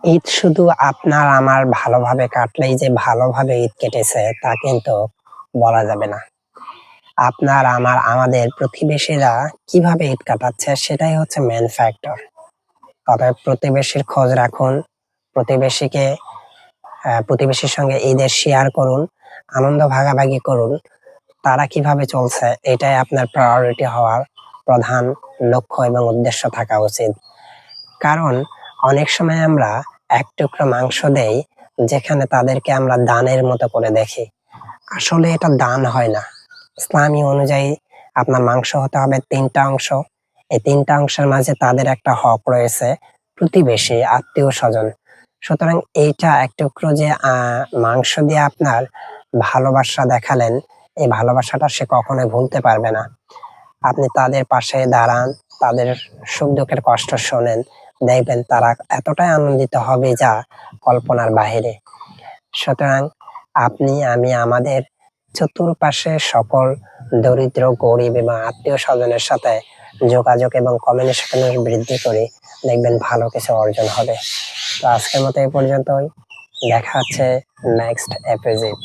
ঈদ শুধু আপনার আমার ভালোভাবে কাটলেই যে ভালোভাবে ঈদ কেটেছে তা কিন্তু বলা যাবে না। আপনার আমার আমাদের প্রতিবেশীরা কিভাবে ঈদ কাটাচ্ছে সেটাই হচ্ছে মেইন ফ্যাক্টর। অতএব প্রতিবেশীর খোঁজ রাখুন, প্রতিবেশীকে প্রতিবেশীর সঙ্গে ঈদের শেয়ার করুন, আনন্দ ভাগাভাগি করুন। তারা কিভাবে চলছে এটাই আপনার প্রায়োরিটি হওয়ার প্রধান লক্ষ্য এবং উদ্দেশ্য থাকা উচিত। কারণ অনেক সময় আমরা এক টুকরো মাংস দেই যেখানে তাদেরকে আমরা দানের মতো করে দেখি। আসলে এটা দান হয় না। ইসলামী অনুযায়ী আপনার মাংস হতে হবে ৩ টা অংশ। এই ৩ টা অংশের মাঝে তাদের একটা হক রয়েছে, প্রতিবেশী, আত্মীয়স্বজন। সুতরাং এইটা এক টুকরো যে মাংস দিয়ে আপনার ভালোবাসা দেখালেন, এই ভালোবাসাটা সে কখনোই ভুলতে পারবে না। আপনি তাদের পাশে দাঁড়ান, তাদের সুখ-দুঃখের কষ্ট শোনেন, দেখবেন তারা এতটাই আনন্দিত হবে যা কল্পনার বাহিরে। সুতরাং আপনি, আমি আমাদের চতুর্পাশে সকল দরিদ্র, গরিব এবং আত্মীয়-স্বজনের সাথে যোগাযোগ এবং কমিউনিকেশন বৃদ্ধি করে দেখবেন ভালো কিছু অর্জন হবে। তো আজকের মতো এই পর্যন্তই। দেখা হচ্ছে নেক্সট এপিসোড।